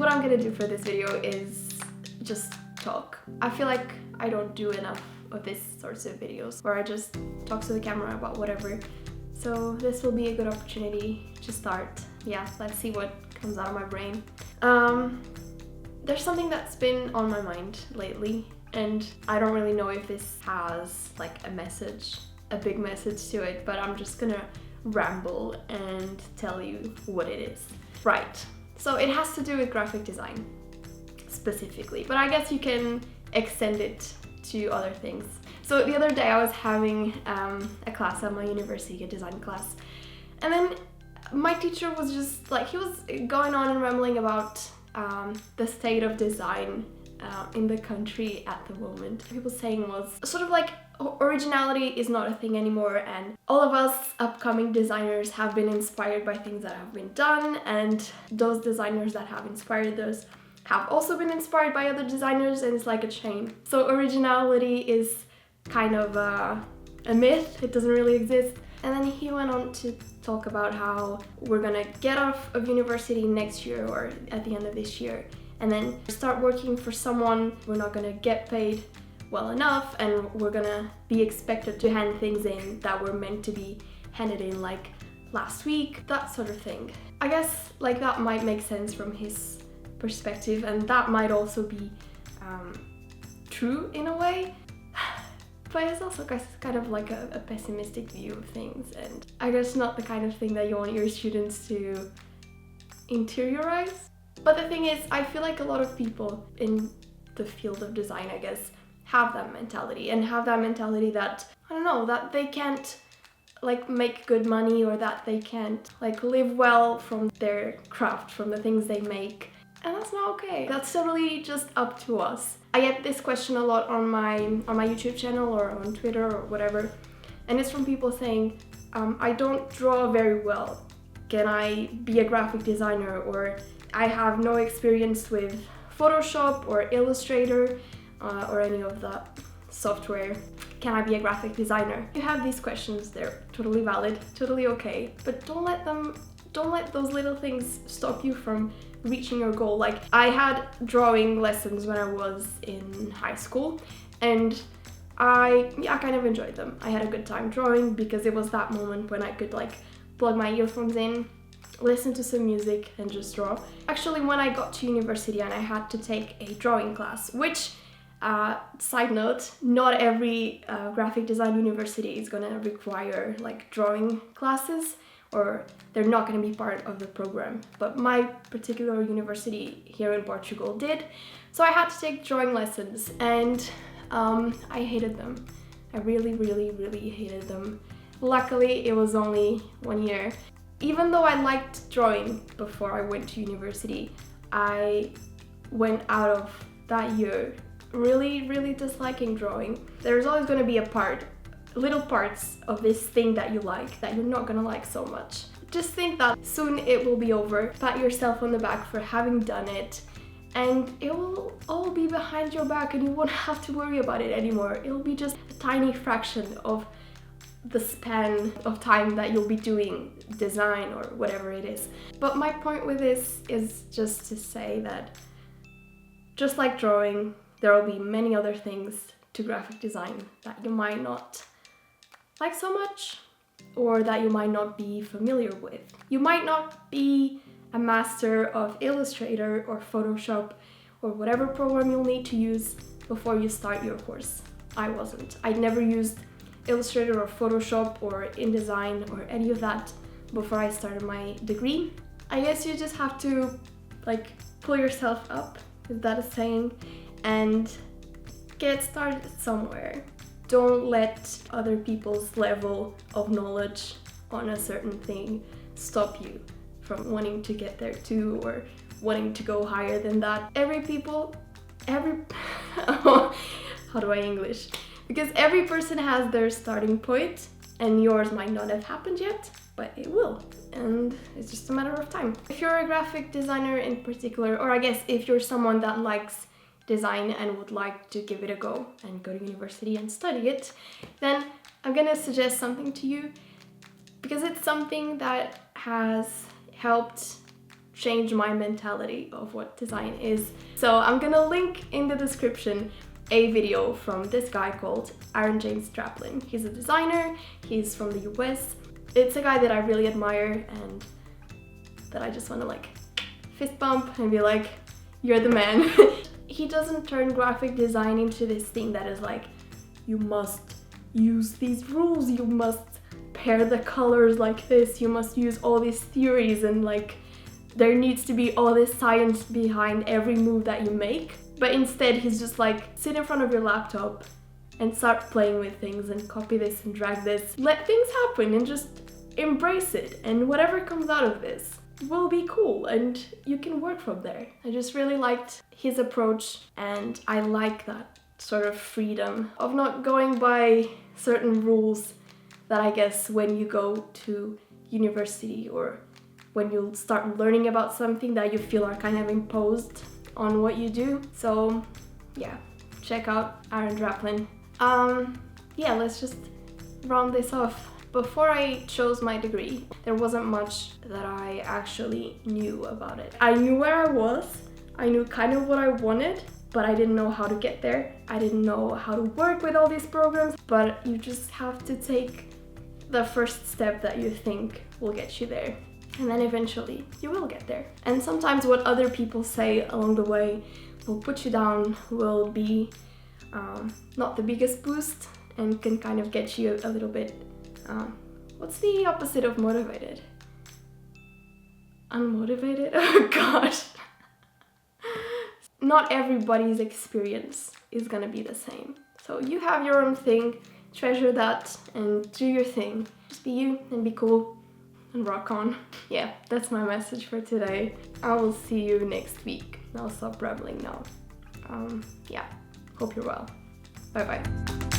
what I'm gonna do for this video is just talk. I feel like I don't do enough of these sorts of videos where I just talk to the camera about whatever. So this will be a good opportunity to start. Yeah, let's see what comes out of my brain. There's something that's been on my mind lately, and I don't really know if this has like a big message to it, but I'm just gonna ramble and tell you what it is. Right, so it has to do with graphic design specifically, but I guess you can extend it to other things. So the other day I was having a class at my university, a design class, and then my teacher was just like, he was going on and rambling about the state of design in the country at the moment. What he was saying was sort of like originality is not a thing anymore, and all of us upcoming designers have been inspired by things that have been done, and those designers that have inspired us have also been inspired by other designers, and it's like a chain. So originality is kind of a myth, it doesn't really exist. And then he went on to talk about how we're gonna get off of university next year or at the end of this year and then start working for someone. We're not gonna get paid well enough, and we're gonna be expected to hand things in that were meant to be handed in like last week, that sort of thing. I guess like that might make sense from his perspective, and that might also be true in a way. But it's also kind of like a pessimistic view of things, and I guess not the kind of thing that you want your students to interiorize. But the thing is, I feel like a lot of people in the field of design, I guess, have that mentality, and have that mentality that, I don't know, that they can't like make good money, or that they can't like live well from their craft, from the things they make. And that's not okay. That's totally just up to us. I get this question a lot on my YouTube channel or on Twitter or whatever, and it's from people saying, I don't draw very well. Can I be a graphic designer? Or I have no experience with Photoshop or Illustrator or any of that software. Can I be a graphic designer? You have these questions, they're totally valid, totally okay, but don't let those little things stop you from reaching your goal. Like, I had drawing lessons when I was in high school, and I kind of enjoyed them. I had a good time drawing because it was that moment when I could like plug my earphones in, listen to some music and just draw. Actually, when I got to university and I had to take a drawing class, which side note, not every graphic design university is gonna require like drawing classes, or they're not going to be part of the program. But my particular university here in Portugal did. So I had to take drawing lessons, and I hated them. I really, really, really hated them. Luckily, it was only 1 year. Even though I liked drawing before I went to university, I went out of that year really, really disliking drawing. There's always going to be little parts of this thing that you like that you're not gonna like so much. Just think that soon it will be over. Pat yourself on the back for having done it, and it will all be behind your back, and you won't have to worry about it anymore. It'll be just a tiny fraction of the span of time that you'll be doing design or whatever it is. But my point with this is just to say that just like drawing, there will be many other things to graphic design that you might not like so much, or that you might not be familiar with. You might not be a master of Illustrator or Photoshop or whatever program you'll need to use before you start your course. I wasn't. I'd never used Illustrator or Photoshop or InDesign or any of that before I started my degree. I guess you just have to like pull yourself up, is that a saying, and get started somewhere. Don't let other people's level of knowledge on a certain thing stop you from wanting to get there too, or wanting to go higher than that. How do I English? Because every person has their starting point, and yours might not have happened yet, but it will, and it's just a matter of time. If you're a graphic designer in particular, or I guess if you're someone that likes design and would like to give it a go and go to university and study it, then I'm gonna suggest something to you, because it's something that has helped change my mentality of what design is. So I'm gonna link in the description a video from this guy called Aaron James Draplin. He's a designer, he's from the US. It's a guy that I really admire and that I just want to like fist bump and be like, you're the man. He doesn't turn graphic design into this thing that is like, you must use these rules, you must pair the colors like this, you must use all these theories, and like there needs to be all this science behind every move that you make. But instead he's just like, sit in front of your laptop and start playing with things and copy this and drag this. Let things happen and just embrace it, and whatever comes out of this will be cool and you can work from there. I just really liked his approach, and I like that sort of freedom of not going by certain rules that I guess when you go to university or when you start learning about something that you feel are kind of imposed on what you do. So yeah, check out Aaron Draplin. Yeah, let's just round this off. Before I chose my degree, there wasn't much that I actually knew about it. I knew where I was, I knew kind of what I wanted, but I didn't know how to get there. I didn't know how to work with all these programs, but you just have to take the first step that you think will get you there. And then eventually you will get there. And sometimes what other people say along the way will put you down, will be not the biggest boost, and can kind of get you a little bit, what's the opposite of motivated? Unmotivated? Oh gosh. Not everybody's experience is gonna be the same. So you have your own thing, treasure that and do your thing. Just be you and be cool and rock on. Yeah, that's my message for today. I will see you next week. I'll stop rambling now. Yeah, hope you're well. Bye bye.